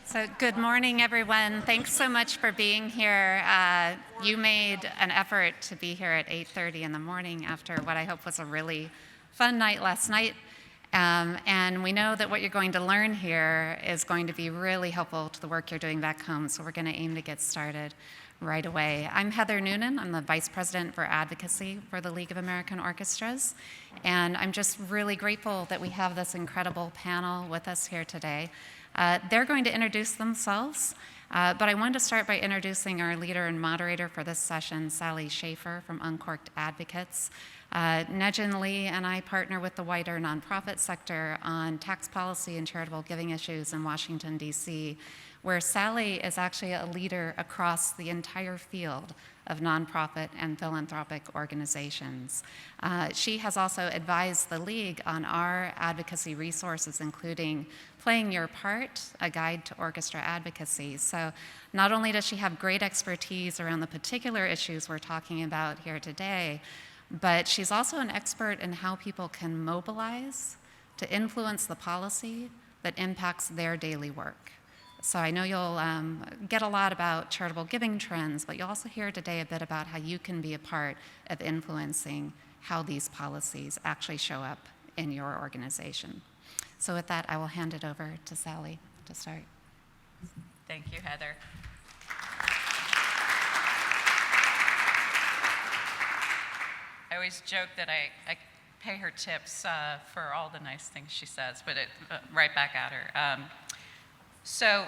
So good morning, everyone. Thanks so much for being here. You made an effort to be here at 8:30 in the morning after what I hope was a really fun night last night. And we know that what you're going to learn here is going to be really helpful to the work you're doing back home, so we're going to aim to get started right away. I'm Heather Noonan. I'm the Vice President for Advocacy for the League of American Orchestras, and I'm just really grateful that we have this incredible panel with us here today. They're going to introduce themselves, but I wanted to start by introducing our leader and moderator for this session, Sally Schaeffer from Uncorked Advocates. Nejin Lee and I partner with the wider nonprofit sector on tax policy and charitable giving issues in Washington, D.C., where Sally is actually a leader across the entire field of nonprofit and philanthropic organizations. She has also advised the League on our advocacy resources, including Playing Your Part, a guide to orchestra advocacy. So not only does she have great expertise around the particular issues we're talking about here today, but she's also an expert in how people can mobilize to influence the policy that impacts their daily work. So I know you'll get a lot about charitable giving trends, but you'll also hear today a bit about how you can be a part of influencing how these policies actually show up in your organization. So with that, I will hand it over to Sally to start. Thank you, Heather. I always joke that I pay her tips for all the nice things she says, but right back at her. So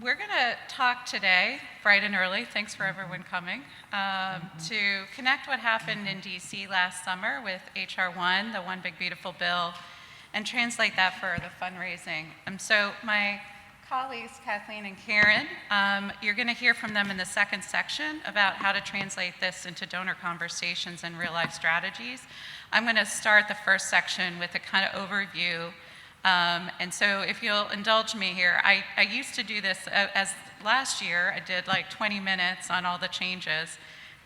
we're going to talk today, bright and early, thanks for everyone coming, to connect what happened in DC last summer with H.R. 1, the One Big Beautiful Bill, and translate that for the fundraising. So my colleagues, Kathleen and Karen, you're going to hear from them in the second section about how to translate this into donor conversations and real-life strategies. I'm going to start the first section with a kind of overview. And so if you'll indulge me here, I used to do this as last year. I did like 20 minutes on all the changes.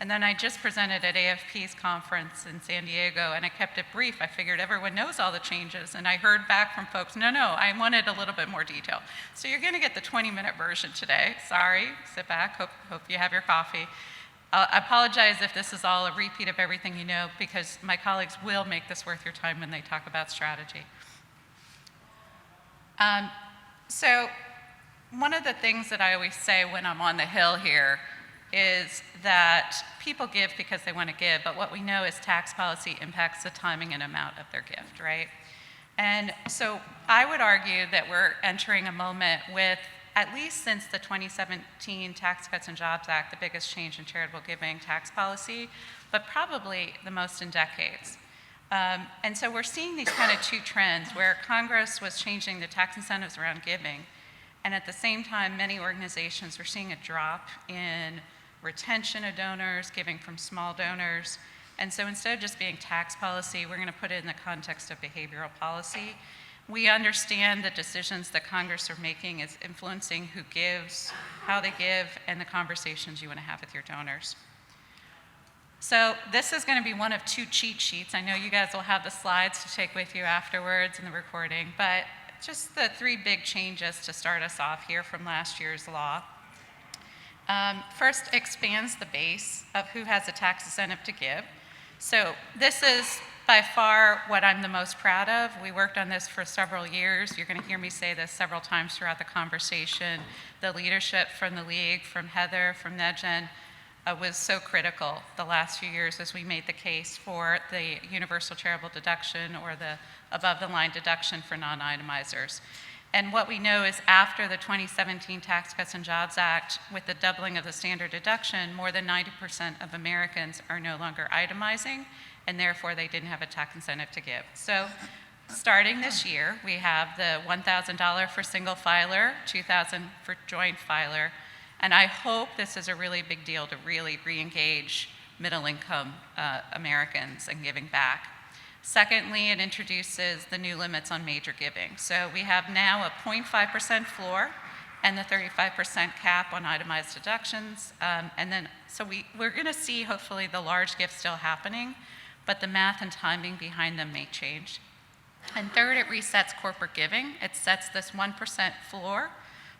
And then I just presented at AFP's conference in San Diego, and I kept it brief. I figured everyone knows all the changes. And I heard back from folks, no, I wanted a little bit more detail. So you're going to get the 20-minute version today. Sorry, sit back, hope you have your coffee. I apologize if this is all a repeat of everything you know, because my colleagues will make this worth your time when they talk about strategy. So one of the things that I always say when I'm on the Hill here is that people give because they want to give, but what we know is tax policy impacts the timing and amount of their gift, right? And so I would argue that we're entering a moment with, at least since the 2017 Tax Cuts and Jobs Act, the biggest change in charitable giving tax policy, but probably the most in decades. And so we're seeing these kind of two trends where Congress was changing the tax incentives around giving, and at the same time, many organizations were seeing a drop in retention of donors, giving from small donors. And so instead of just being tax policy, we're going to put it in the context of behavioral policy. We understand the decisions that Congress are making is influencing who gives, how they give, and the conversations you want to have with your donors. So this is going to be one of two cheat sheets. I know you guys will have the slides to take with you afterwards in the recording, but just the three big changes to start us off here from last year's law. First, expands the base of who has a tax incentive to give. So this is by far what I'm the most proud of. We worked on this for several years. You're going to hear me say this several times throughout the conversation. The leadership from the League, from Heather, from Nejin, was so critical the last few years as we made the case for the universal charitable deduction or the above-the-line deduction for non-itemizers. And what we know is after the 2017 Tax Cuts and Jobs Act, with the doubling of the standard deduction, more than 90% of Americans are no longer itemizing, and therefore they didn't have a tax incentive to give. So starting this year, we have the $1,000 for single filer, $2,000 for joint filer, and I hope this is a really big deal to really re-engage middle-income Americans and giving back. Secondly, it introduces the new limits on major giving. So we have now a 0.5% floor and the 35% cap on itemized deductions. So we're going to see, hopefully, the large gifts still happening, but the math and timing behind them may change. And third, it resets corporate giving. It sets this 1% floor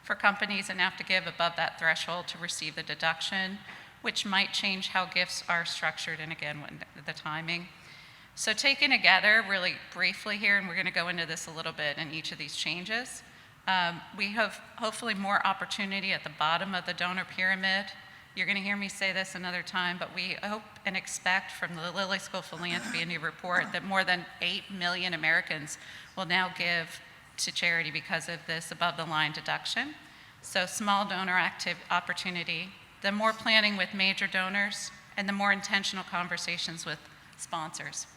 for companies that have to give above that threshold to receive the deduction, which might change how gifts are structured and again, when the timing. So taken together really briefly here, and we're going to go into this a little bit in each of these changes, we have hopefully more opportunity at the bottom of the donor pyramid. You're going to hear me say this another time, but we hope and expect from the Lilly School of Philanthropy, a new report, that more than 8 million Americans will now give to charity because of this above the line deduction. So small donor opportunity, the more planning with major donors, and the more intentional conversations with sponsors.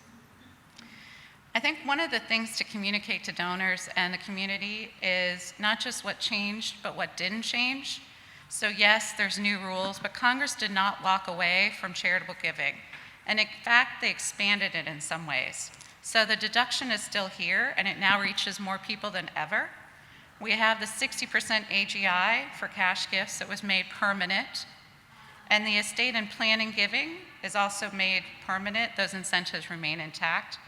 I think one of the things to communicate to donors and the community is not just what changed, but what didn't change. So yes, there's new rules, but Congress did not walk away from charitable giving. And in fact, they expanded it in some ways. So the deduction is still here, and it now reaches more people than ever. We have the 60% AGI for cash gifts that was made permanent. And the estate and planning giving is also made permanent. Those incentives remain intact.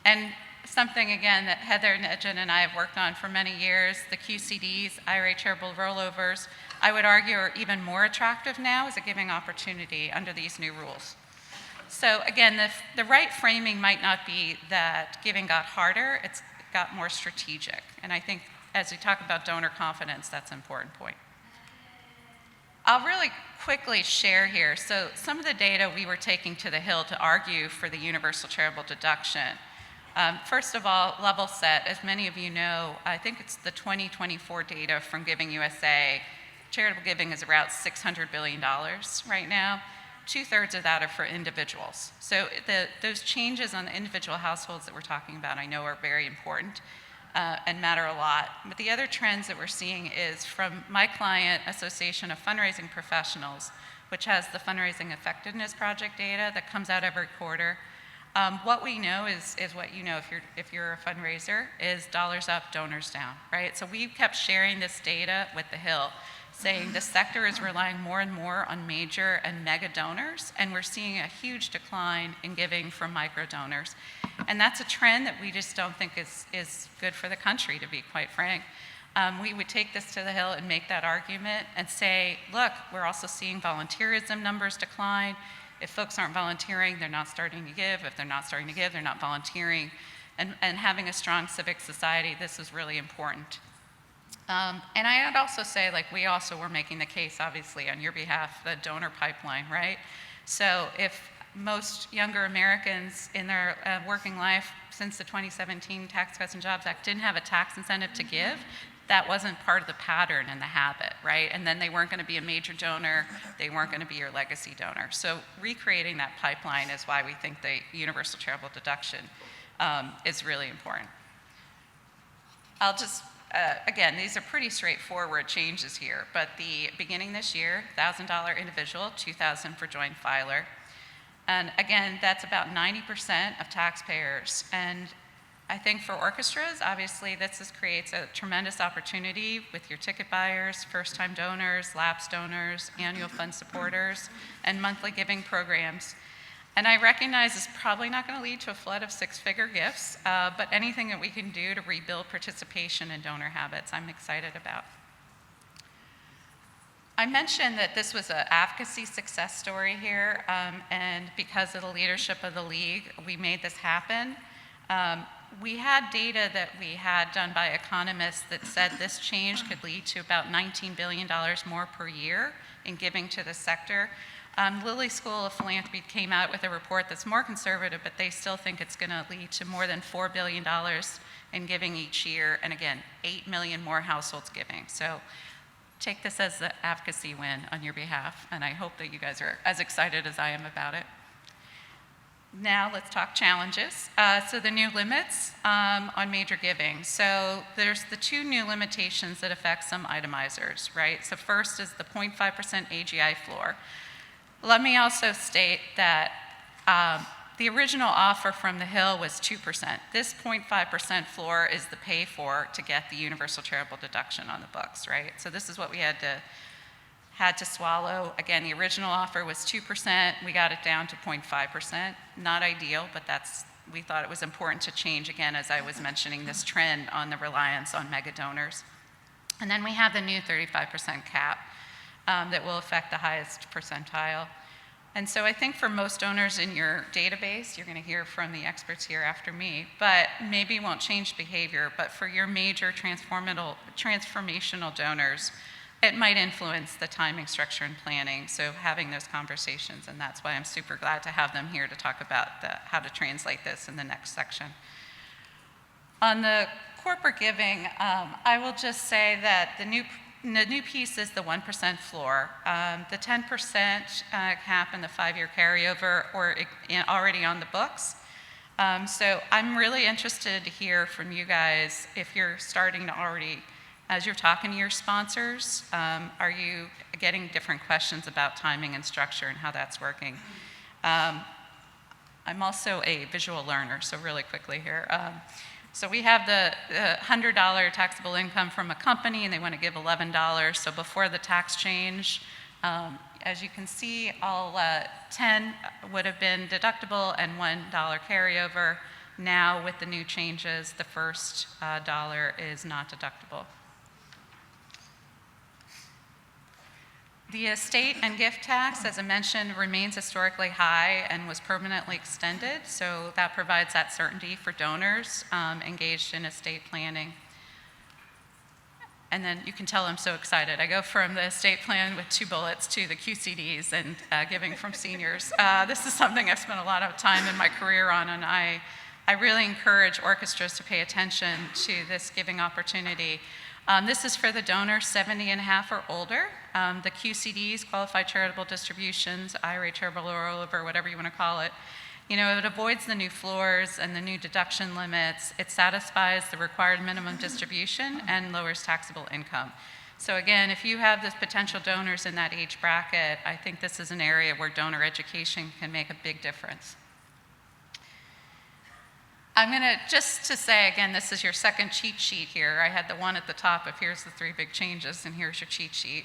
And something, again, that Heather Nedgen and I have worked on for many years, the QCDs, IRA charitable rollovers, I would argue are even more attractive now as a giving opportunity under these new rules. So again, the right framing might not be that giving got harder, it's got more strategic. And I think as we talk about donor confidence, that's an important point. I'll really quickly share here. So some of the data we were taking to the Hill to argue for the universal charitable deduction. First of all, level set, as many of you know, I think it's the 2024 data from Giving USA. Charitable giving is around $600 billion right now. 2/3 of that are for individuals. So those changes on the individual households that we're talking about, I know are very important and matter a lot. But the other trends that we're seeing is from my client, Association of Fundraising Professionals, which has the Fundraising Effectiveness Project data that comes out every quarter. What we know is what you know if you're a fundraiser, is dollars up, donors down, right? So we've kept sharing this data with the Hill, saying the sector is relying more and more on major and mega donors, and we're seeing a huge decline in giving from micro donors. And that's a trend that we just don't think is good for the country, to be quite frank. We would take this to the Hill and make that argument and say, look, we're also seeing volunteerism numbers decline. If folks aren't volunteering, they're not starting to give. If they're not starting to give, they're not volunteering. And having a strong civic society, this is really important. And I'd also say, like, we also were making the case, obviously, on your behalf, the donor pipeline, right? So if most younger Americans in their working life since the 2017 Tax Cuts and Jobs Act didn't have a tax incentive to give, that wasn't part of the pattern and the habit, right? And then they weren't going to be a major donor, they weren't going to be your legacy donor. So recreating that pipeline is why we think the universal charitable deduction is really important. I'll just, again, these are pretty straightforward changes here, but the beginning this year, $1,000 individual, $2,000 for joint filer. And again, that's about 90% of taxpayers. And I think for orchestras, obviously, this creates a tremendous opportunity with your ticket buyers, first-time donors, lapsed donors, annual fund supporters, and monthly giving programs. And I recognize it's probably not going to lead to a flood of six-figure gifts, but anything that we can do to rebuild participation in donor habits, I'm excited about. I mentioned that this was an advocacy success story here, and because of the leadership of the league, we made this happen. We had data that we had done by economists that said this change could lead to about $19 billion more per year in giving to the sector. Lilly School of Philanthropy came out with a report that's more conservative, but they still think it's going to lead to more than $4 billion in giving each year, and again, 8 million more households giving. So take this as the advocacy win on your behalf, and I hope that you guys are as excited as I am about it. Now let's talk challenges. So the new limits on major giving. So there's the two new limitations that affect some itemizers, right? So first is the 0.5% AGI floor. Let me also state that the original offer from the Hill was 2%. This 0.5% floor is the pay for to get the universal charitable deduction on the books, right? So this is what we had to swallow. Again, the original offer was 2%. We got it down to 0.5%. Not ideal, but we thought it was important to change, again, as I was mentioning, this trend on the reliance on mega donors. And then we have the new 35% cap that will affect the highest percentile. And so I think for most donors in your database, you're going to hear from the experts here after me, but maybe won't change behavior, but for your major transformational donors, it might influence the timing, structure, and planning, so having those conversations, and that's why I'm super glad to have them here to talk about how to translate this in the next section. On the corporate giving, I will just say that the new piece is the 1% floor. The 10% cap and the 5-year carryover are already on the books. So I'm really interested to hear from you guys if you're starting to already, as you're talking to your sponsors, are you getting different questions about timing and structure and how that's working? I'm also a visual learner, so really quickly here. So we have the $100 taxable income from a company, and they want to give $11. So before the tax change, as you can see, all 10 would have been deductible and $1 carryover. Now, with the new changes, the first dollar is not deductible. The estate and gift tax, as I mentioned, remains historically high and was permanently extended, so that provides that certainty for donors engaged in estate planning. And then you can tell I'm so excited. I go from the estate plan with 2 bullets to the QCDs and giving from seniors. This is something I've spent a lot of time in my career on, and I really encourage orchestras to pay attention to this giving opportunity. This is for the donors 70 and a half or older. The QCDs, Qualified Charitable Distributions, IRA Charitable Rollover, whatever you want to call it, it avoids the new floors and the new deduction limits. It satisfies the required minimum distribution and lowers taxable income. So again, if you have the potential donors in that age bracket, I think this is an area where donor education can make a big difference. I'm going to say again, this is your second cheat sheet here. I had the one at the top of here's the 3 big changes, and here's your cheat sheet.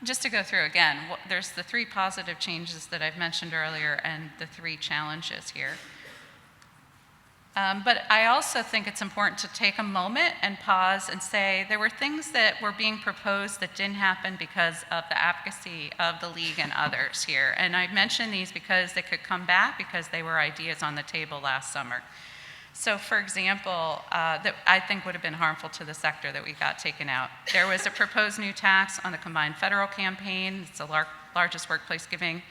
Just to go through again, there's the 3 positive changes that I've mentioned earlier and the 3 challenges here. But I also think it's important to take a moment and pause and say there were things that were being proposed that didn't happen because of the advocacy of the league and others here. And I mention these because they could come back because they were ideas on the table last summer. So for example, that I think would have been harmful to the sector that we got taken out. There was a proposed new tax on the combined federal campaign. It's the largest workplace giving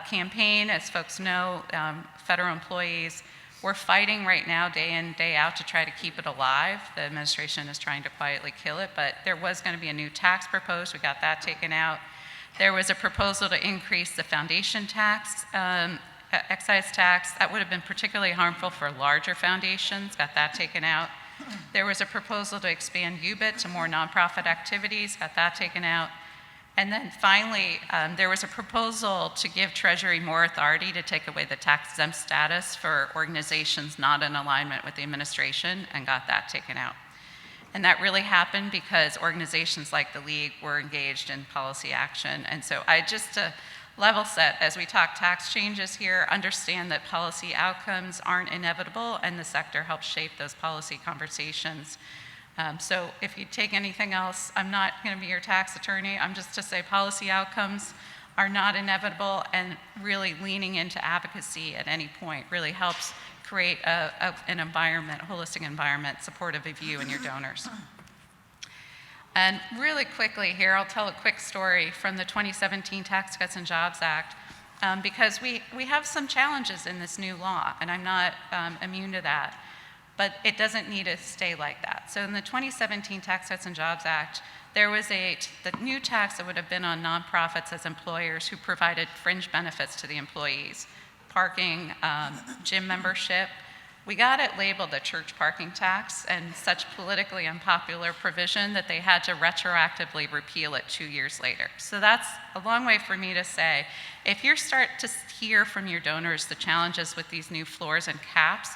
campaign. As folks know, federal employees, we're fighting right now day in, day out to try to keep it alive. The administration is trying to quietly kill it, but there was going to be a new tax proposed. We got that taken out. There was a proposal to increase the foundation tax, excise tax. That would have been particularly harmful for larger foundations, got that taken out. There was a proposal to expand UBIT to more nonprofit activities, got that taken out. And then finally, there was a proposal to give Treasury more authority to take away the tax-exempt status for organizations not in alignment with the administration, and got that taken out. And that really happened because organizations like the League were engaged in policy action. And so I just level set, as we talk tax changes here, understand that policy outcomes aren't inevitable and the sector helps shape those policy conversations. So if you take anything else, I'm not going to be your tax attorney. I'm just to say policy outcomes are not inevitable, and really leaning into advocacy at any point really helps create an environment, a holistic environment supportive of you and your donors. And really quickly here, I'll tell a quick story from the 2017 Tax Cuts and Jobs Act, because we have some challenges in this new law, and I'm not immune to that, but it doesn't need to stay like that. So in the 2017 Tax Cuts and Jobs Act, there was the new tax that would have been on nonprofits as employers who provided fringe benefits to the employees, parking, gym membership. We got it labeled a church parking tax, and such politically unpopular provision that they had to retroactively repeal it 2 years later. So that's a long way for me to say, if you start to hear from your donors the challenges with these new floors and caps,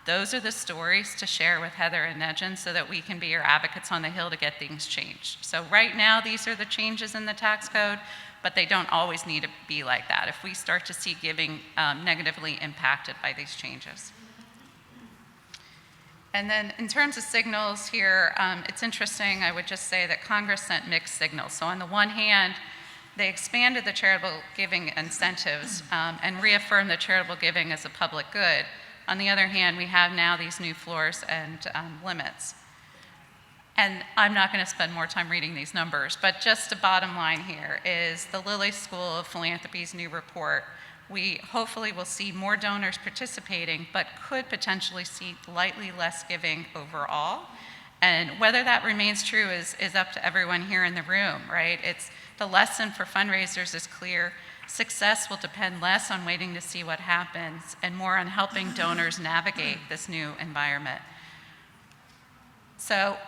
those are the stories to share with Heather and Nejan so that we can be your advocates on the Hill to get things changed. So right now, these are the changes in the tax code, but they don't always need to be like that if we start to see giving negatively impacted by these changes. And then in terms of signals here, it's interesting, I would just say that Congress sent mixed signals. So on the one hand, they expanded the charitable giving incentives and reaffirmed that charitable giving is a public good. On the other hand, we have now these new floors and limits. And I'm not going to spend more time reading these numbers, but just the bottom line here is the Lilly School of Philanthropy's new report. We hopefully will see more donors participating, but could potentially see slightly less giving overall. And whether that remains true is up to everyone here in the room, right? It's the lesson for fundraisers is clear. Success will depend less on waiting to see what happens and more on helping donors navigate this new environment. So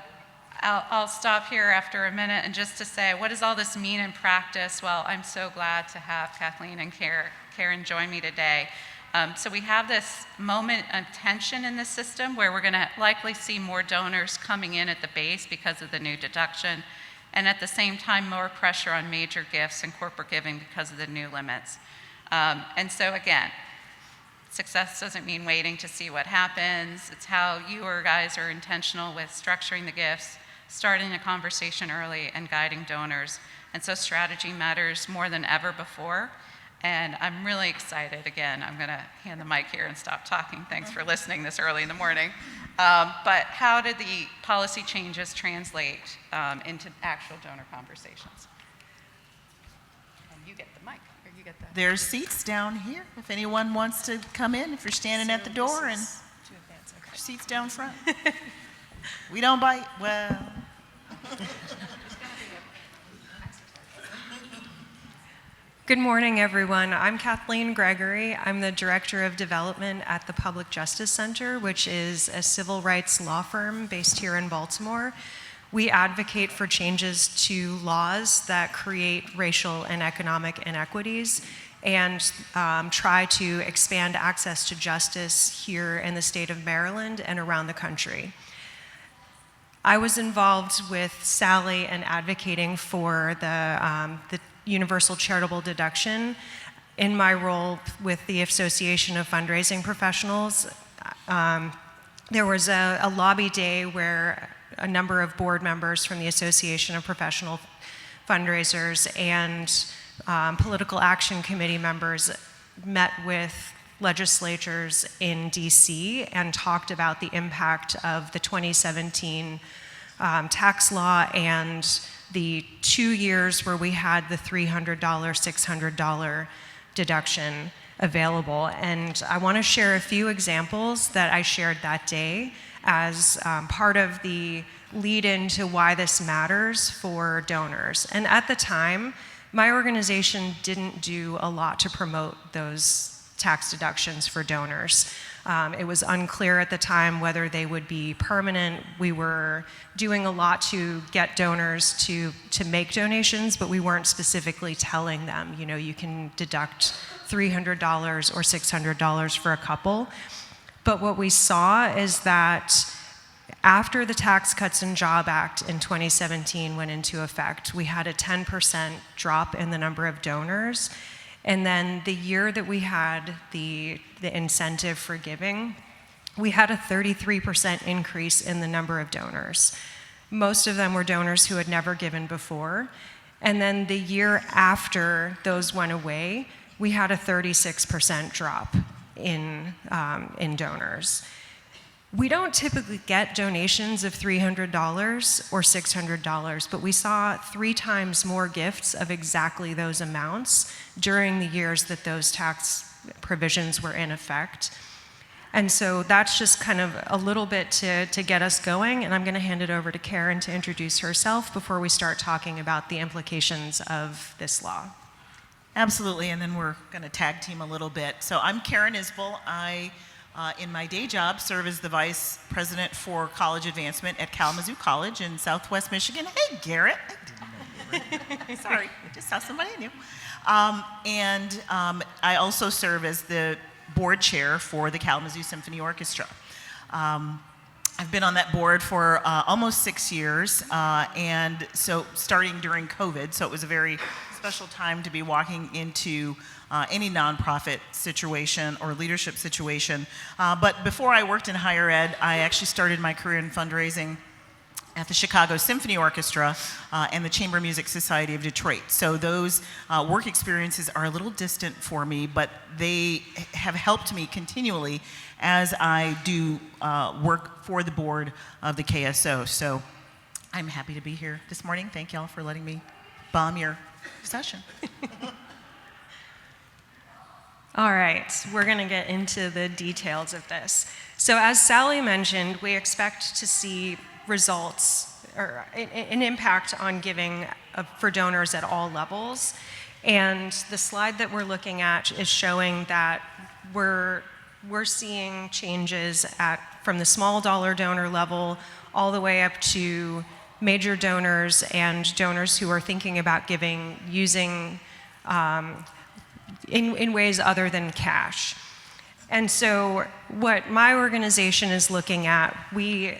I'll stop here after a minute and just to say, what does all this mean in practice? Well, I'm so glad to have Kathleen and Karen join me today. So we have this moment of tension in the system where we're going to likely see more donors coming in at the base because of the new deduction, and at the same time, more pressure on major gifts and corporate giving because of the new limits. And so again, success doesn't mean waiting to see what happens. It's how you or guys are intentional with structuring the gifts, starting a conversation early, and guiding donors. And so strategy matters more than ever before. And I'm really excited. Again, I'm going to hand the mic here and stop talking. Thanks for listening this early in the morning. But how did the policy changes translate into actual donor conversations? And you get the mic. Or you get the... There's seats down here if anyone wants to come in, if you're standing at the door, and seats down front. We don't bite. Well. Good morning, everyone. I'm Kathleen Gregory. I'm the Director of Development at the Public Justice Center, which is a civil rights law firm based here in Baltimore. We advocate for changes to laws that create racial and economic inequities and try to expand access to justice here in the state of Maryland and around the country. I was involved with Sally and advocating for the universal charitable deduction in my role with the Association of Fundraising Professionals. There was a lobby day where a number of board members from the Association of Professional Fundraisers and political action committee members met with legislatures in DC and talked about the impact of the 2017 tax law and the 2 years where we had the $300, $600 deduction available. And I want to share a few examples that I shared that day as part of the lead into why this matters for donors. And at the time, my organization didn't do a lot to promote those tax deductions for donors. It was unclear at the time whether they would be permanent. We were doing a lot to get donors to make donations, but we weren't specifically telling them, you know, you can deduct $300 or $600 for a couple. But what we saw is that after the Tax Cuts and Jobs Act in 2017 went into effect, we had a 10% drop in the number of donors. And then the year that we had the incentive for giving, we had a 33% increase in the number of donors. Most of them were donors who had never given before. And then the year after those went away, we had a 36% drop in donors. We don't typically get donations of $300 or $600, but we saw 3 times more gifts of exactly those amounts during the years that those tax provisions were in effect. And so that's just kind of a little bit to get us going, and I'm going to hand it over to Karen to introduce herself before we start talking about the implications of this law. Absolutely, and then we're going to tag team a little bit. So I'm Karen Isble. I in my day job, serve as the Vice President for College Advancement at Kalamazoo College in Southwest Michigan. Hey, Garrett. I didn't know you were Sorry, I just saw somebody I knew. I also serve as the board chair for the Kalamazoo Symphony Orchestra. I've been on that board for almost 6 years, and so starting during COVID, so it was a very special time to be walking into any nonprofit situation or leadership situation. But before I worked in higher ed, I actually started my career in fundraising at the Chicago Symphony Orchestra and the Chamber Music Society of Detroit. So those work experiences are a little distant for me, but they have helped me continually as I do work for the board of the KSO. So I'm happy to be here this morning. Thank y'all for letting me bomb your session. All right, we're going to get into the details of this. So as Sally mentioned, we expect to see results or an impact on giving for donors at all levels. And the slide that we're looking at is showing that we're seeing changes from the small dollar donor level all the way up to major donors and donors who are thinking about giving using in ways other than cash. And so what my organization is looking at, we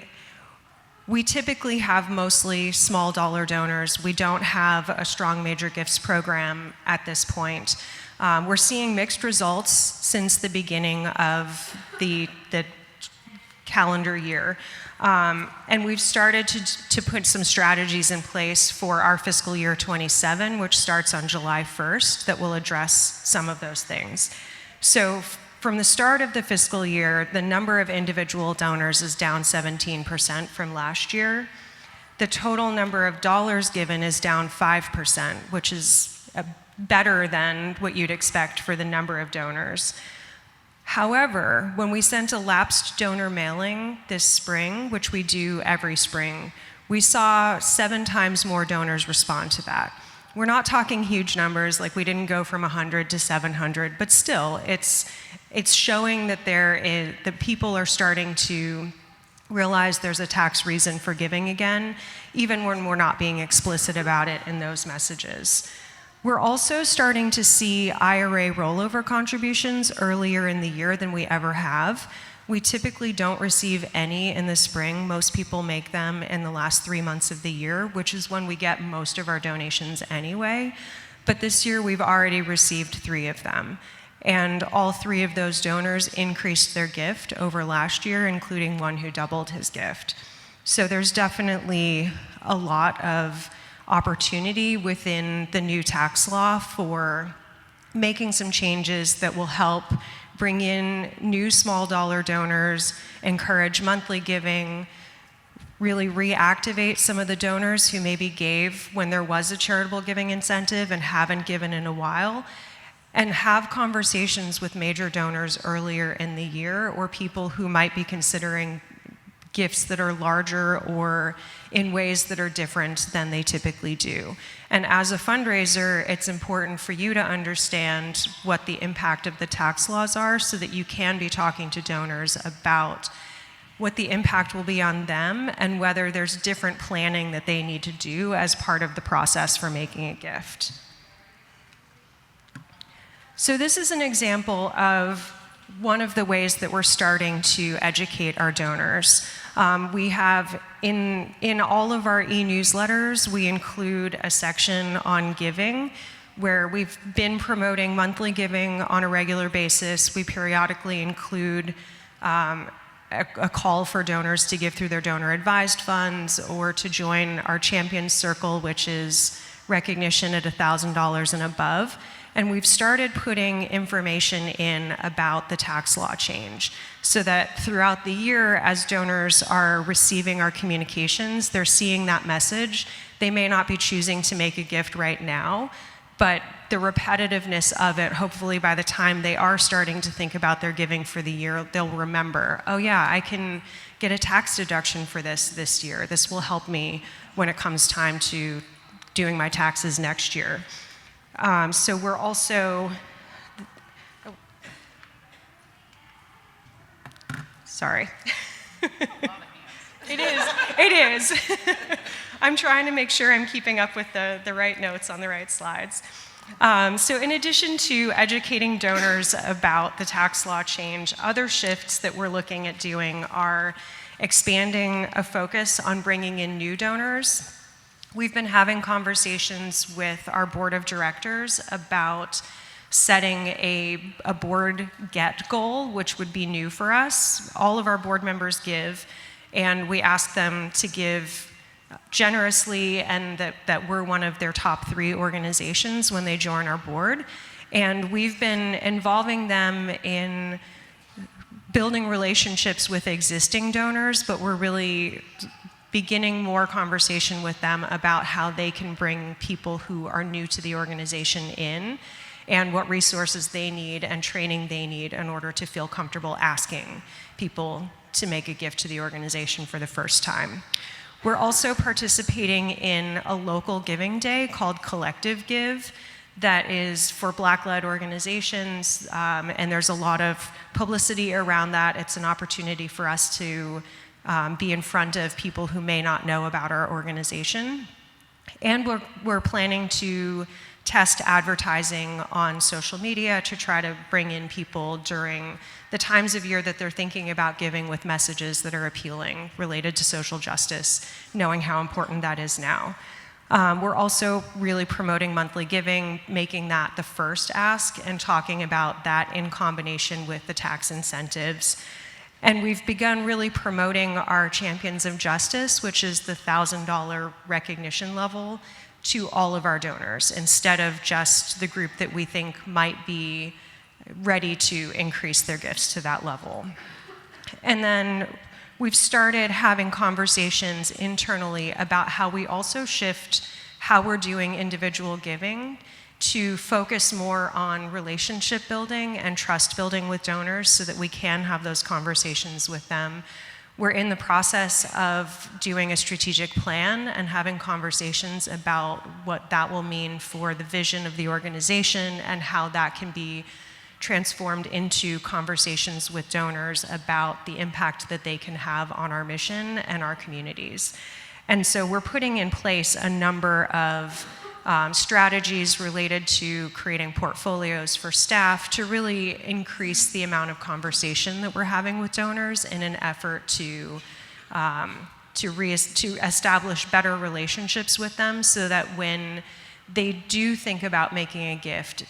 typically have mostly small dollar donors. We don't have a strong major gifts program at this point. We're seeing mixed results since the beginning of the calendar year. And we've started to put some strategies in place for our fiscal year 27, which starts on July 1st, that will address some of those things. So from the start of the fiscal year, the number of individual donors is down 17% from last year. The total number of dollars given is down 5%, which is better than what you'd expect for the number of donors. However, when we sent a lapsed donor mailing this spring, which we do every spring, we saw 7 times more donors respond to that. We're not talking huge numbers, like we didn't go from 100 to 700, but still, it's showing that that people are starting to realize there's a tax reason for giving again, even when we're not being explicit about it in those messages. We're also starting to see IRA rollover contributions earlier in the year than we ever have. We typically don't receive any in the spring. Most people make them in the last 3 months of the year, which is when we get most of our donations anyway. But this year we've already received 3 of them. And all 3 of those donors increased their gift over last year, including one who doubled his gift. So there's definitely a lot of opportunity within the new tax law for making some changes that will help bring in new small dollar donors, encourage monthly giving, really reactivate some of the donors who maybe gave when there was a charitable giving incentive and haven't given in a while, and have conversations with major donors earlier in the year or people who might be considering gifts that are larger or in ways that are different than they typically do. And as a fundraiser, it's important for you to understand what the impact of the tax laws are so that you can be talking to donors about what the impact will be on them and whether there's different planning that they need to do as part of the process for making a gift. So this is an example of one of the ways that we're starting to educate our donors. We have in all of our e-newsletters, we include a section on giving where we've been promoting monthly giving on a regular basis. We periodically include a call for donors to give through their donor advised funds or to join our Champions Circle, which is recognition at $1,000 and above. And we've started putting information in about the tax law change so that throughout the year, as donors are receiving our communications, they're seeing that message. They may not be choosing to make a gift right now, but the repetitiveness of it, hopefully by the time they are starting to think about their giving for the year, they'll remember, oh yeah, I can get a tax deduction for this year. This will help me when it comes time to doing my taxes next year. So we're also, sorry. It is. I'm trying to make sure I'm keeping up with the right notes on the right slides. So in addition to educating donors about the tax law change, other shifts that we're looking at doing are expanding a focus on bringing in new donors. we've been having conversations with our board of directors about setting a board get goal, which would be new for us. All of our board members give, and we ask them to give generously, and that we're one of their top 3 organizations when they join our board. And we've been involving them in building relationships with existing donors, but we're really beginning more conversation with them about how they can bring people who are new to the organization in, and what resources they need and training they need in order to feel comfortable asking people to make a gift to the organization for the first time. We're also participating in a local giving day called Collective Give that is for Black-led organizations, and there's a lot of publicity around that. It's an opportunity for us to be in front of people who may not know about our organization. And we're planning to test advertising on social media to try to bring in people during the times of year that they're thinking about giving, with messages that are appealing related to social justice, knowing how important that is now. We're also really promoting monthly giving, making that the first ask, and talking about that in combination with the tax incentives. And we've begun really promoting our Champions of Justice, which is the $1,000 recognition level, to all of our donors, instead of just the group that we think might be ready to increase their gifts to that level. And then we've started having conversations internally about how we also shift how we're doing individual giving to focus more on relationship building and trust building with donors so that we can have those conversations with them. We're in the process of doing a strategic plan and having conversations about what that will mean for the vision of the organization and how that can be transformed into conversations with donors about the impact that they can have on our mission and our communities. And so we're putting in place a number of strategies related to creating portfolios for staff to really increase the amount of conversation that we're having with donors in an effort to establish better relationships with them, so that when they do think about making a gift,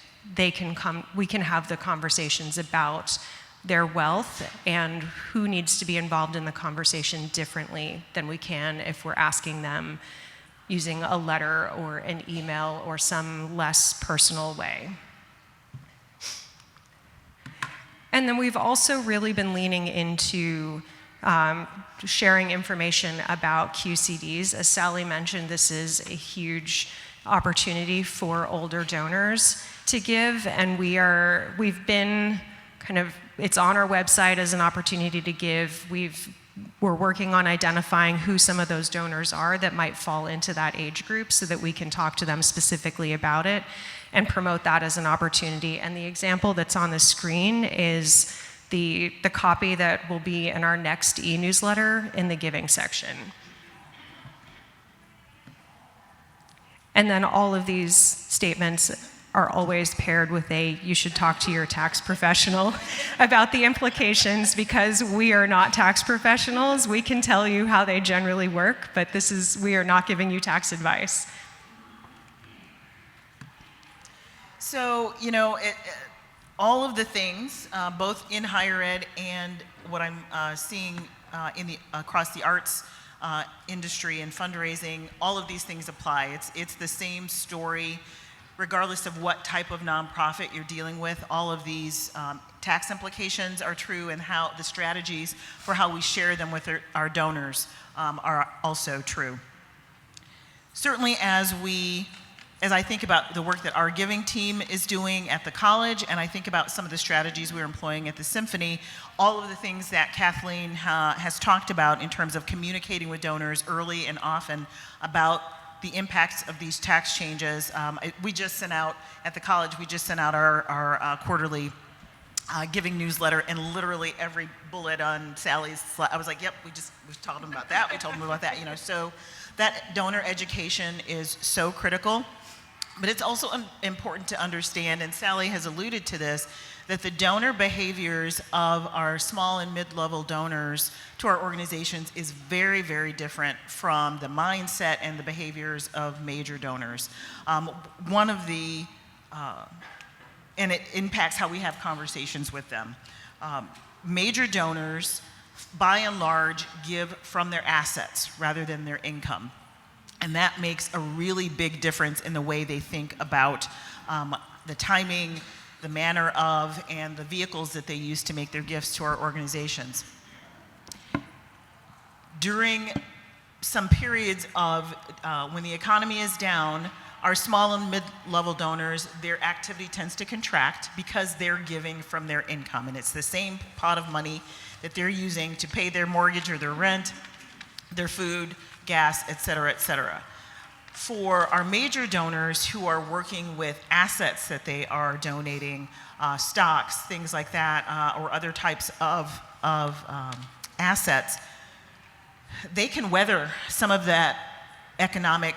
we can have the conversations about their wealth and who needs to be involved in the conversation differently than we can if we're asking them using a letter or an email or some less personal way. And then we've also really been leaning into sharing information about QCDs. As Sally mentioned, this is a huge opportunity for older donors to give, and we've been it's on our website as an opportunity to give. We're working on identifying who some of those donors are that might fall into that age group so that we can talk to them specifically about it and promote that as an opportunity. And the example that's on the screen is the copy that will be in our next e-newsletter in the giving section. And then all of these statements are always paired with you should talk to your tax professional about the implications, because we are not tax professionals. We can tell you how they generally work, but we are not giving you tax advice. So, all of the things, both in higher ed and what I'm seeing across the arts industry and fundraising, all of these things apply. It's the same story, regardless of what type of nonprofit you're dealing with. All of these tax implications are true, and how the strategies for how we share them with our donors are also true. Certainly, as I think about the work that our giving team is doing at the college, and I think about some of the strategies we're employing at the Symphony, all of the things that Kathleen has talked about in terms of communicating with donors early and often about the impacts of these tax changes. We just sent out, at the college, our quarterly giving newsletter, and literally every bullet on Sally's slide, I was like, yep, we told them about that, we told them about that, so that donor education is so critical. But it's also important to understand, and Sally has alluded to this, that the donor behaviors of our small and mid-level donors to our organizations is very, very different from the mindset and the behaviors of major donors. And it impacts how we have conversations with them. Major donors, by and large, give from their assets rather than their income. And that makes a really big difference in the way they think about the timing, the manner of, and the vehicles that they use to make their gifts to our organizations. During some periods of when the economy is down, our small and mid-level donors, their activity tends to contract because they're giving from their income. And it's the same pot of money that they're using to pay their mortgage or their rent, their food, gas, et cetera, et cetera. For our major donors who are working with assets that they are donating, stocks, things like that, or other types of assets, they can weather some of that economic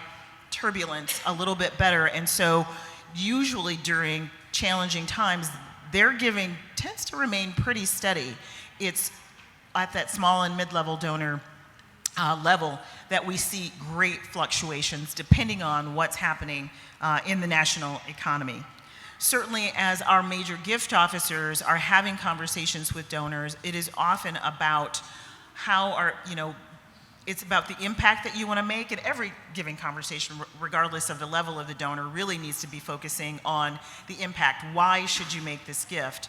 turbulence a little bit better. And so usually during challenging times, their giving tends to remain pretty steady. It's at that small and mid-level donor level that we see great fluctuations depending on what's happening in the national economy. Certainly, as our major gift officers are having conversations with donors, it is often about it's about the impact that you want to make, and every giving conversation, regardless of the level of the donor, really needs to be focusing on the impact. Why should you make this gift?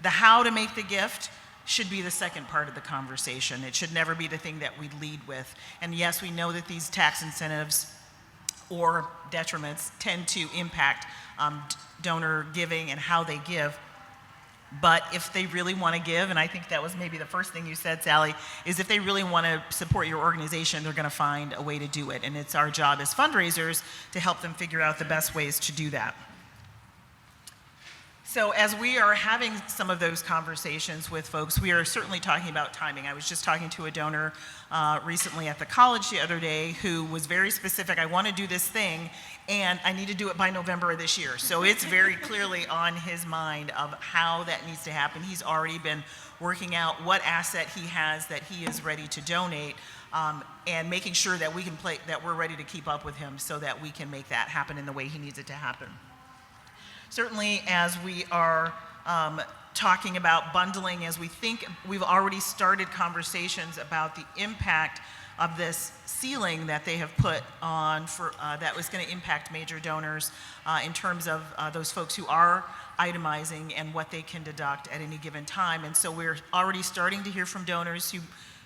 The how to make the gift should be the second part of the conversation. It should never be the thing that we lead with. And yes, we know that these tax incentives or detriments tend to impact donor giving and how they give. But if they really want to give, and I think that was maybe the first thing you said, Sally, is if they really want to support your organization, they're going to find a way to do it. And it's our job as fundraisers to help them figure out the best ways to do that. So as we are having some of those conversations with folks, we are certainly talking about timing. I was just talking to a donor recently at the college the other day who was very specific. I want to do this thing, and I need to do it by November of this year. So it's very clearly on his mind of how that needs to happen. He's already been working out what asset he has that he is ready to donate, and making sure that that we're ready to keep up with him so that we can make that happen in the way he needs it to happen. Certainly, as we are talking about bundling, as we think we've already started conversations about the impact of this ceiling that they have put on for that was going to impact major donors in terms of those folks who are itemizing and what they can deduct at any given time. And so we're already starting to hear from donors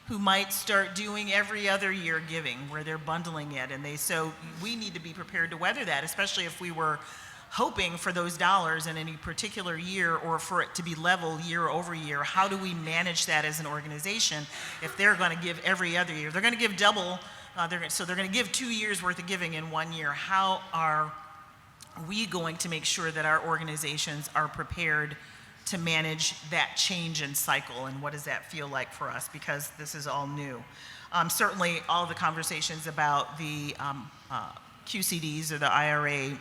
who might start doing every other year giving, where they're bundling it. And so we need to be prepared to weather that, especially if we were hoping for those dollars in any particular year or for it to be level year over year. How do we manage that as an organization if they're going to give every other year? They're going to give double, so they're going to give 2 years worth of giving in 1 year. How are we going to make sure that our organizations are prepared to manage that change in cycle, and what does that feel like for us, because this is all new. Certainly all the conversations about the QCDs or the IRA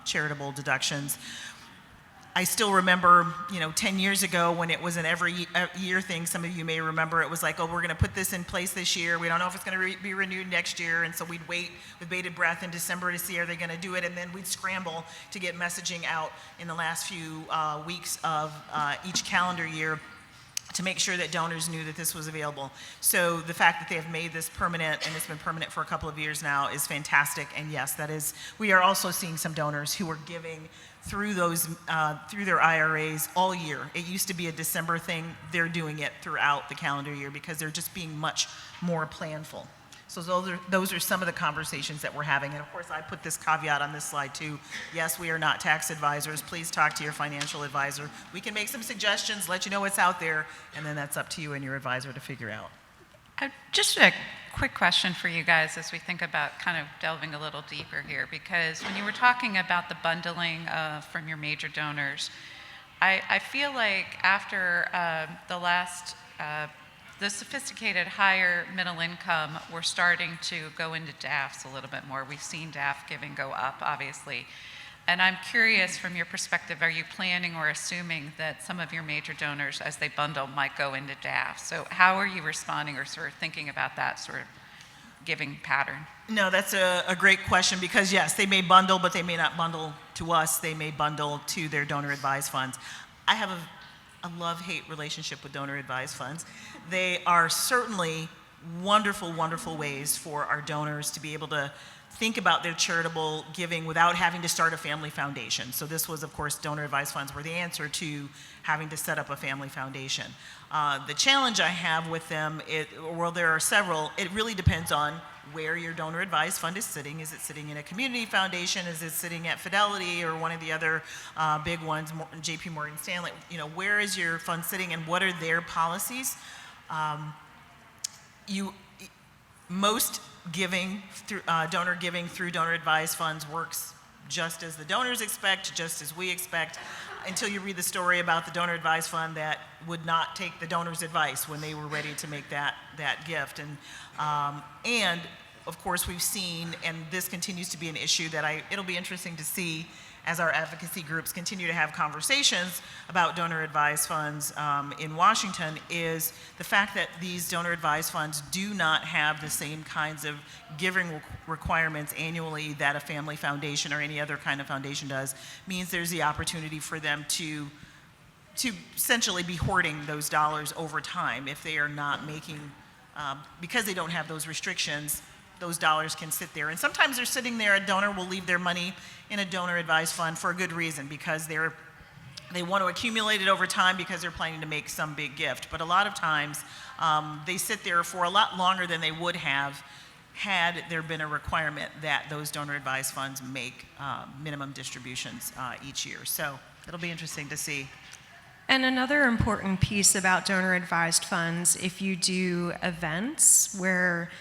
charitable deductions. I still remember, 10 years ago when it was an every year thing. Some of you may remember it was like, oh, we're going to put this in place this year. We don't know if it's going to be renewed next year. And so we'd wait with bated breath in December to see are they going to do it. And then we'd scramble to get messaging out in the last few weeks of each calendar year to make sure that donors knew that this was available. So the fact that they have made this permanent, and it's been permanent for a couple of years now, is fantastic. And yes, we are also seeing some donors who are giving through their IRAs all year. It used to be a December thing. They're doing it throughout the calendar year because they're just being much more planful. So those are some of the conversations that we're having. And of course, I put this caveat on this slide too. Yes, we are not tax advisors. Please talk to your financial advisor. We can make some suggestions, let you know what's out there, and then that's up to you and your advisor to figure out. Just a quick question for you guys as we think about kind of delving a little deeper here, because when you were talking about the bundling from your major donors, I feel like after the sophisticated higher middle income, we're starting to go into DAFs a little bit more. We've seen DAF giving go up, obviously. And I'm curious, from your perspective, are you planning or assuming that some of your major donors, as they bundle, might go into DAF? So how are you responding or sort of thinking about that sort of giving pattern? No, that's a great question, because yes, they may bundle, but they may not bundle to us. They may bundle to their donor advised funds. I have a love-hate relationship with donor advised funds. They are certainly wonderful, wonderful ways for our donors to be able to think about their charitable giving without having to start a family foundation. So this was, of course, donor advised funds were the answer to having to set up a family foundation. The challenge I have with them, well, there are several. It really depends on where your donor advised fund is sitting. Is it sitting in a community foundation? Is it sitting at Fidelity or one of the other big ones, JP Morgan Stanley? You know, where is your fund sitting and what are their policies? Most giving through donor giving through donor advised funds works just as the donors expect, just as we expect, until you read the story about the donor advised fund that would not take the donor's advice when they were ready to make that gift. And of course we've seen, and this continues to be an issue that it'll be interesting to see as our advocacy groups continue to have conversations about donor advised funds in Washington, is the fact that these donor advised funds do not have the same kinds of giving requirements annually that a family foundation or any other kind of foundation does. Means there's the opportunity for them to essentially be hoarding those dollars over time if they are not making, because they don't have those restrictions. Those dollars can sit there, and sometimes they're sitting there. A donor will leave their money in a donor advised fund for a good reason, because they want to accumulate it over time because they're planning to make some big gift. But a lot of times they sit there for a lot longer than they would have had there been a requirement that those donor advised funds make minimum distributions each year. So it'll be interesting to see. And another important piece about donor advised funds, if you do events where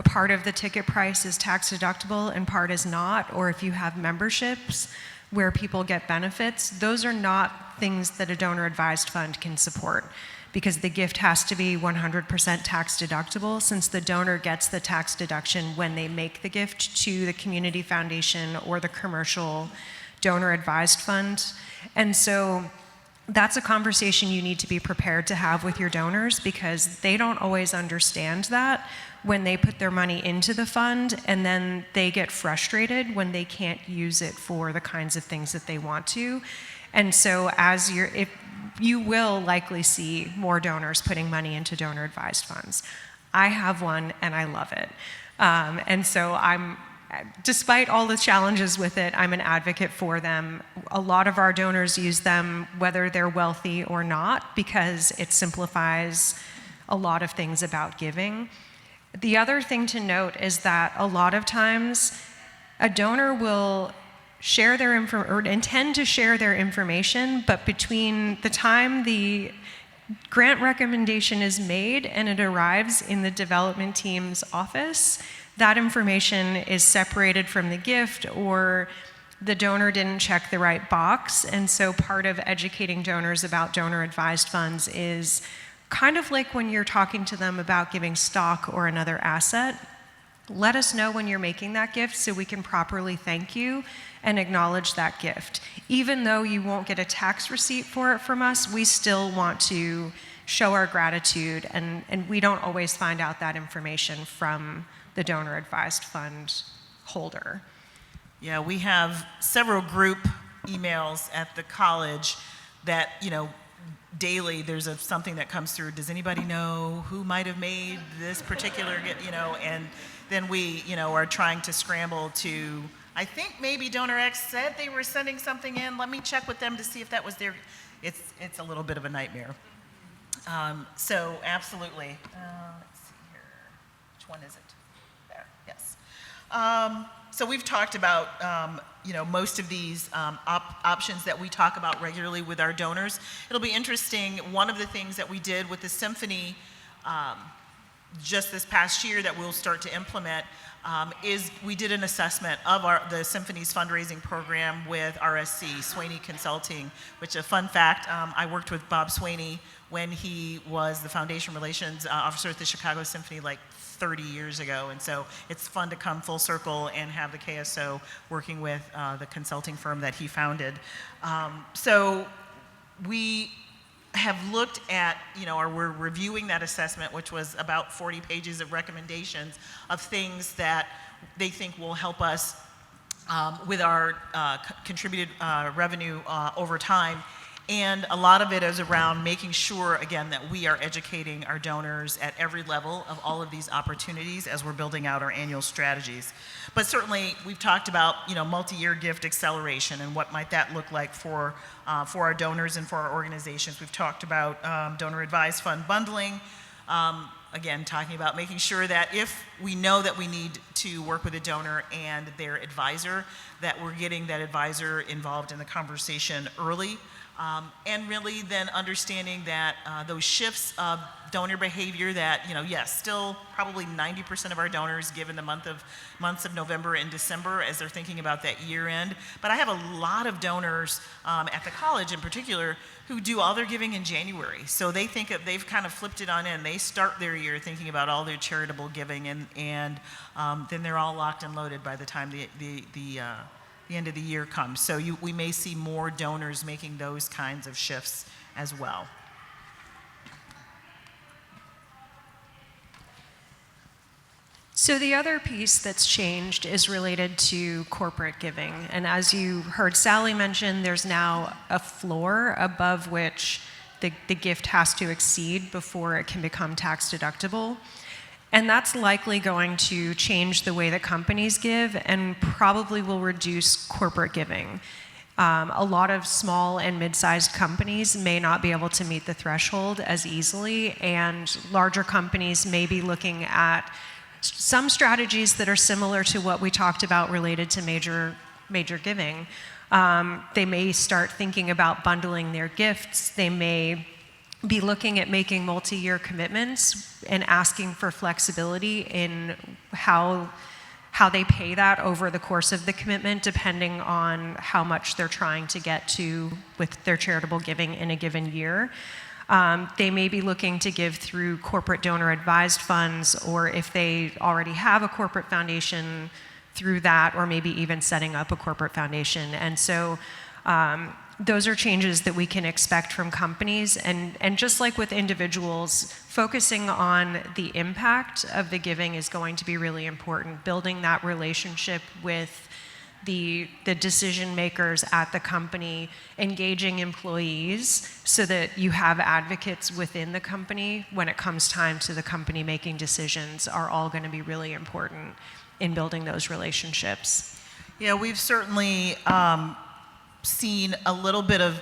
part of the ticket price is tax deductible and part is not, or if you have memberships where people get benefits, those are not things that a donor advised fund can support, because the gift has to be 100% tax deductible, since the donor gets the tax deduction when they make the gift to the community foundation or the commercial donor advised fund. And so that's a conversation you need to be prepared to have with your donors, because they don't always understand that when they put their money into the fund, and then they get frustrated when they can't use it for the kinds of things that they want to. And so if you will likely see more donors putting money into donor advised funds. I have one and I love it. And so despite all the challenges with it, I'm an advocate for them. A lot of our donors use them whether they're wealthy or not, because it simplifies a lot of things about giving. The other thing to note is that a lot of times a donor will share their or intend to share their information, but between the time the grant recommendation is made and it arrives in the development team's office, that information is separated from the gift, or the donor didn't check the right box. And so part of educating donors about donor advised funds is kind of like when you're talking to them about giving stock or another asset. Let us know when you're making that gift so we can properly thank you and acknowledge that gift. Even though you won't get a tax receipt for it from us, we still want to show our gratitude, and we don't always find out that information from the donor advised fund holder. Yeah, we have several group emails at the college that, daily there's something that comes through. Does anybody know who might have made this particular, and then we, are trying to scramble to, I think maybe Donor X said they were sending something in. Let me check with them to see if that was their, it's a little bit of a nightmare. So absolutely. Let's see here. Which one is it? There, yes. So we've talked about, most of these options that we talk about regularly with our donors. It'll be interesting. One of the things that we did with the Symphony just this past year that we'll start to implement is we did an assessment of the Symphony's fundraising program with RSC, Swaney Consulting, which a fun fact, I worked with Bob Swaney when he was the Foundation Relations Officer at the Chicago Symphony like 30 years ago. And so it's fun to come full circle and have the KSO working with the consulting firm that he founded. So we have looked at, or we're reviewing that assessment, which was about 40 pages of recommendations of things that they think will help us with our contributed revenue over time. And a lot of it is around making sure, again, that we are educating our donors at every level of all of these opportunities as we're building out our annual strategies. But certainly, we've talked about, multi-year gift acceleration and what might that look like for our donors and for our organizations. We've talked about donor advised fund bundling. Again, talking about making sure that if we know that we need to work with a donor and their advisor, that we're getting that advisor involved in the conversation early. And really then understanding that those shifts of donor behavior that, yes, still probably 90% of our donors give in the months of November and December as they're thinking about that year end. But I have a lot of donors at the college in particular who do all their giving in January. So they think that they've kind of flipped it on in. They start their year thinking about all their charitable giving and then they're all locked and loaded by the time the end of the year comes. So we may see more donors making those kinds of shifts as well. So the other piece that's changed is related to corporate giving. And as you heard Sally mention, there's now a floor above which the gift has to exceed before it can become tax deductible. And that's likely going to change the way that companies give and probably will reduce corporate giving. A lot of small and mid-sized companies may not be able to meet the threshold as easily, and larger companies may be looking at some strategies that are similar to what we talked about related to major giving. They may start thinking about bundling their gifts. They may be looking at making multi-year commitments and asking for flexibility in how they pay that over the course of the commitment, depending on how much they're trying to get to with their charitable giving in a given year. They may be looking to give through corporate donor advised funds, or if they already have a corporate foundation, through that, or maybe even setting up a corporate foundation. And so those are changes that we can expect from companies. And just like with individuals, focusing on the impact of the giving is going to be really important. Building that relationship with the decision makers at the company, engaging employees so that you have advocates within the company when it comes time to the company making decisions are all going to be really important in building those relationships. Yeah, we've certainly seen a little bit of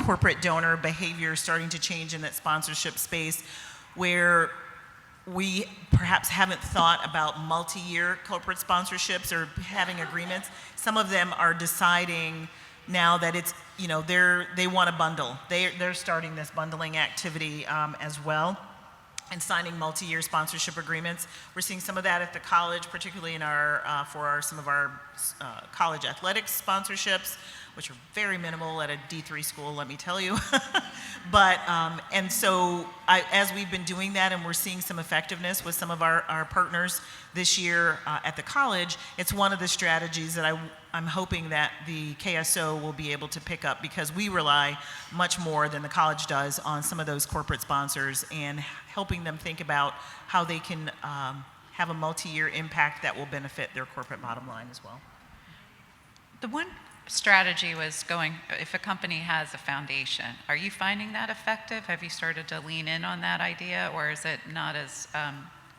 corporate donor behavior starting to change in that sponsorship space, where we perhaps haven't thought about multi-year corporate sponsorships or having agreements. Some of them are deciding now that it's, they want to bundle. They're starting this bundling activity as well, and signing multi-year sponsorship agreements. We're seeing some of that at the college, particularly in some of our college athletics sponsorships, which are very minimal at a D3 school, let me tell you. But, and so as we've been doing that and we're seeing some effectiveness with some of our partners this year at the college, it's one of the strategies that I'm hoping that the KSO will be able to pick up, because we rely much more than the college does on some of those corporate sponsors and helping them think about how they can have a multi-year impact that will benefit their corporate bottom line as well. The one strategy was if a company has a foundation, are you finding that effective? Have you started to lean in on that idea, or is it not as,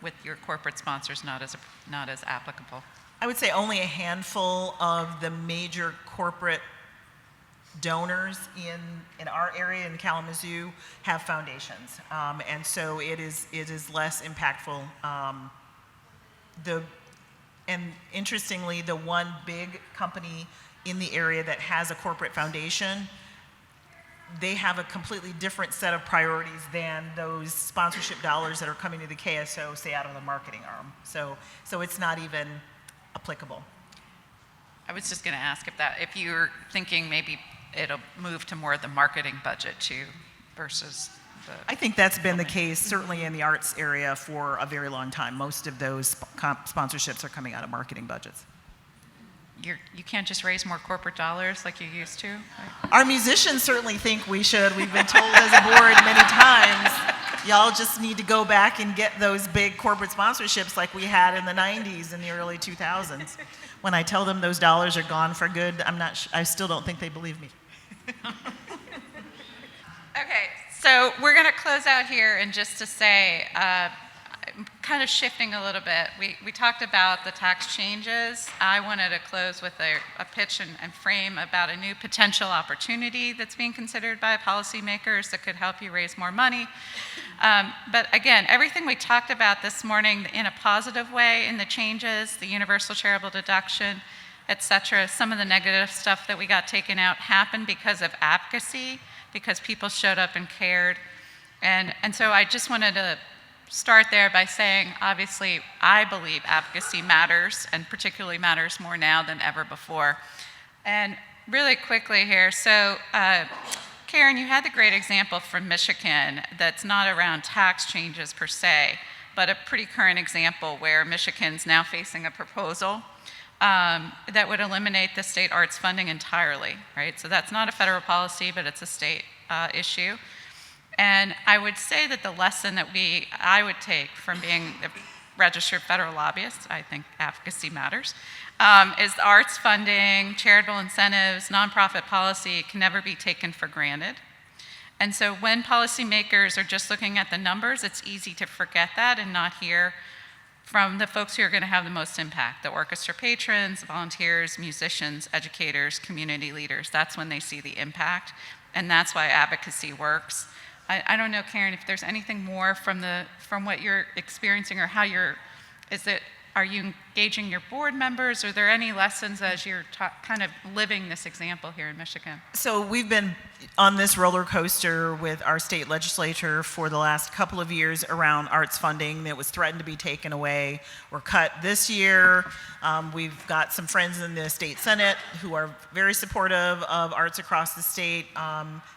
with your corporate sponsors, not as applicable? I would say only a handful of the major corporate donors in our area in Kalamazoo have foundations, and so it is less impactful. And interestingly, the one big company in the area that has a corporate foundation, they have a completely different set of priorities than those sponsorship dollars that are coming to the KSO, say, out of the marketing arm. So it's not even applicable. I was just going to ask if you're thinking maybe it'll move to more of the marketing budget too, versus I think that's been the case, certainly in the arts area, for a very long time. Most of those sponsorships are coming out of marketing budgets. You can't just raise more corporate dollars like you used to? Right? Our musicians certainly think we should. We've been told as a board many times, y'all just need to go back and get those big corporate sponsorships like we had in the 90s and the early 2000s. When I tell them those dollars are gone for good, I still don't think they believe me. Okay, so we're going to close out here, and just to say, kind of shifting a little bit, we talked about the tax changes. I wanted to close with a pitch and frame about a new potential opportunity that's being considered by policymakers that could help you raise more money. But again, everything we talked about this morning in a positive way in the changes, the universal charitable deduction, et cetera, some of the negative stuff that we got taken out happened because of advocacy, because people showed up and cared. And so I just wanted to start there by saying, obviously, I believe advocacy matters, and particularly matters more now than ever before. And really quickly here, so Karen, you had the great example from Michigan that's not around tax changes per se, but a pretty current example where Michigan's now facing a proposal that would eliminate the state arts funding entirely, right? So that's not a federal policy, but it's a state issue. And I would say that the lesson that I would take from being a registered federal lobbyist, I think advocacy matters, is the arts funding, charitable incentives, nonprofit policy can never be taken for granted. And so when policymakers are just looking at the numbers, it's easy to forget that and not hear from the folks who are going to have the most impact, the orchestra patrons, volunteers, musicians, educators, community leaders. That's when they see the impact, and that's why advocacy works. I don't know, Karen, if there's anything more from what you're experiencing, or are you engaging your board members? Are there any lessons as you're kind of living this example here in Michigan? So we've been on this roller coaster with our state legislature for the last couple of years around arts funding that was threatened to be taken away or cut this year. We've got some friends in the state senate who are very supportive of arts across the state.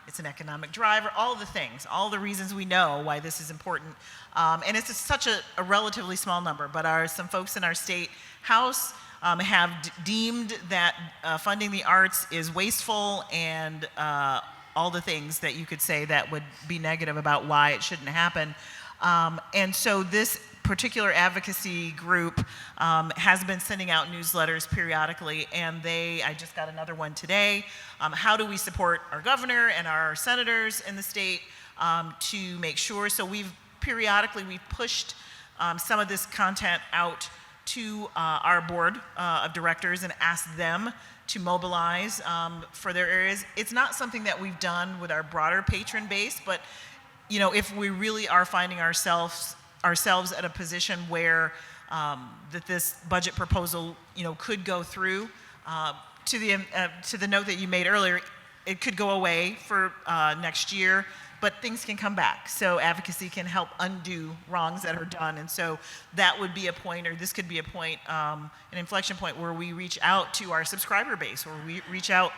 It's an economic driver, all the things, all the reasons we know why this is important. And it's such a relatively small number, but some folks in our state house have deemed that funding the arts is wasteful, and all the things that you could say that would be negative about why it shouldn't happen. And so this particular advocacy group has been sending out newsletters periodically, and I just got another one today. How do we support our governor and our senators in the state to make sure? So we've pushed some of this content out to our board of directors and asked them to mobilize for their areas. It's not something that we've done with our broader patron base, but if we really are finding ourselves at a position where that this budget proposal could go through, to the note that you made earlier, it could go away for next year, but things can come back. So advocacy can help undo wrongs that are done. And so that would be a point, or this could be a point, an inflection point where we reach out to our subscriber base, or we reach out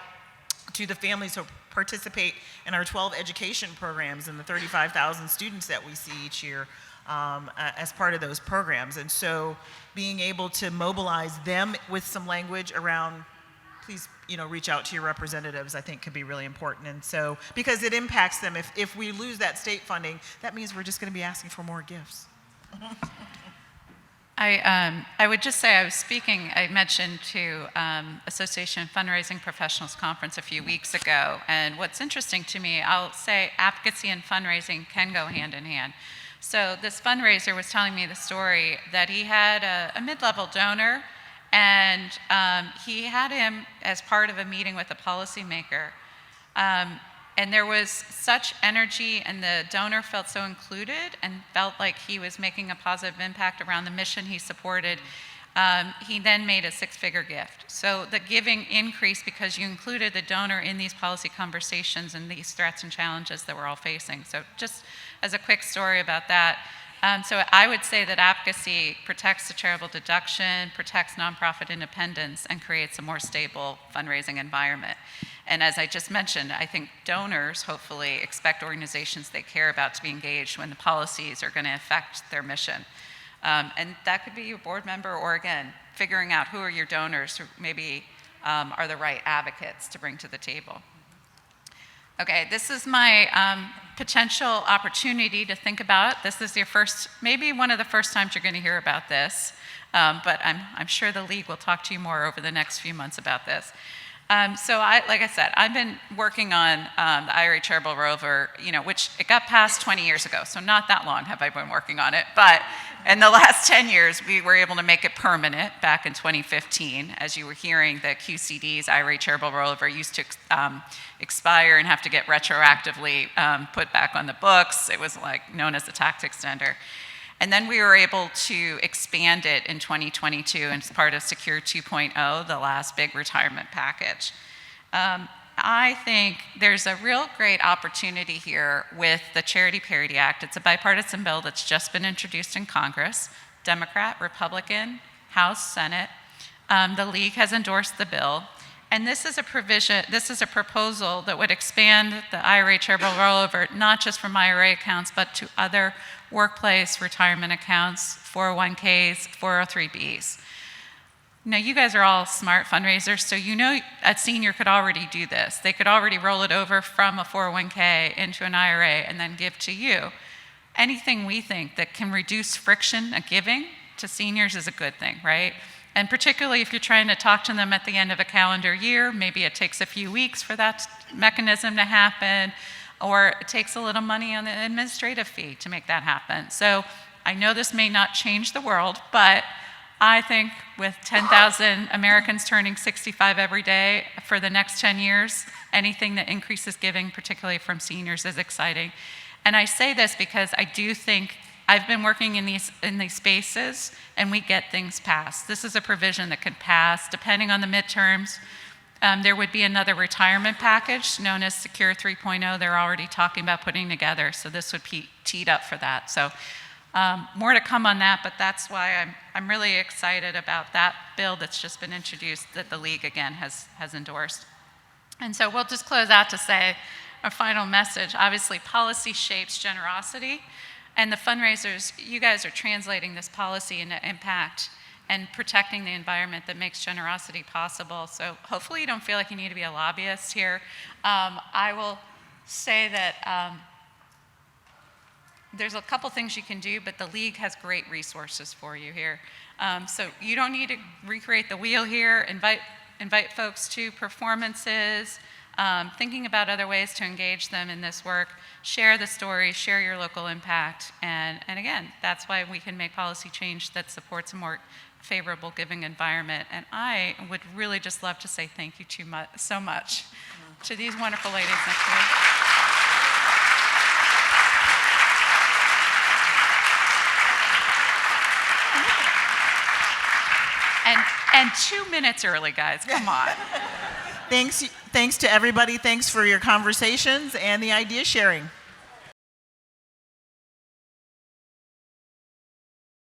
to the families who participate in our 12 education programs and the 35,000 students that we see each year as part of those programs. And so being able to mobilize them with some language around, please, reach out to your representatives, I think could be really important. And so, because it impacts them, if we lose that state funding, that means we're just going to be asking for more gifts. I would just say I mentioned to Association Fundraising Professionals Conference a few weeks ago, and what's interesting to me, I'll say advocacy and fundraising can go hand in hand. So this fundraiser was telling me the story that he had a mid-level donor, and he had him as part of a meeting with a policymaker. And there was such energy, and the donor felt so included and felt like he was making a positive impact around the mission he supported. He then made a six-figure gift. So the giving increased because you included the donor in these policy conversations and these threats and challenges that we're all facing. So just as a quick story about that. So I would say that advocacy protects the charitable deduction, protects nonprofit independence, and creates a more stable fundraising environment. And as I just mentioned, I think donors hopefully expect organizations they care about to be engaged when the policies are going to affect their mission. And that could be your board member, or again, figuring out who are your donors who maybe are the right advocates to bring to the table. Okay, this is my potential opportunity to think about. This is your first, maybe one of the first times you're going to hear about this, but I'm sure the league will talk to you more over the next few months about this. So like I said, I've been working on the IRA Charitable Rover, which it got passed 20 years ago, so not that long have I been working on it, but in the last 10 years, we were able to make it permanent back in 2015. As you were hearing, the QCD's IRA Charitable Rover used to expire and have to get retroactively put back on the books. It was like known as the tax extender. And then we were able to expand it in 2022 as part of Secure 2.0, the last big retirement package. I think there's a real great opportunity here with the Charity Parity Act. It's a bipartisan bill that's just been introduced in Congress, Democrat, Republican, House, Senate. The league has endorsed the bill. And this is a proposal that would expand the IRA charitable rollover, not just from IRA accounts, but to other workplace retirement accounts, 401ks, 403bs. Now, you guys are all smart fundraisers, so a senior could already do this. They could already roll it over from a 401k into an IRA and then give to you. Anything we think that can reduce friction of giving to seniors is a good thing, right? And particularly if you're trying to talk to them at the end of a calendar year, maybe it takes a few weeks for that mechanism to happen, or it takes a little money on the administrative fee to make that happen. So I know this may not change the world, but I think with 10,000 Americans turning 65 every day for the next 10 years, anything that increases giving, particularly from seniors, is exciting. And I say this because I do think I've been working in these spaces, and we get things passed. This is a provision that could pass, depending on the midterms. There would be another retirement package known as Secure 3.0. They're already talking about putting together, so this would be teed up for that. So more to come on that, but that's why I'm really excited about that bill that's just been introduced that the league, again, has endorsed. And so we'll just close out to say a final message. Obviously, policy shapes generosity, and the fundraisers, you guys are translating this policy into impact and protecting the environment that makes generosity possible. So hopefully you don't feel like you need to be a lobbyist here. I will say that there's a couple things you can do, but the league has great resources for you here. So you don't need to recreate the wheel here. Invite folks to performances, thinking about other ways to engage them in this work. Share the stories, share your local impact, and again, that's why we can make policy change that supports a more favorable giving environment. And I would really just love to say thank you so much to these wonderful ladies next to me. And 2 minutes early, guys, come on. Thanks to everybody. Thanks for your conversations and the idea sharing.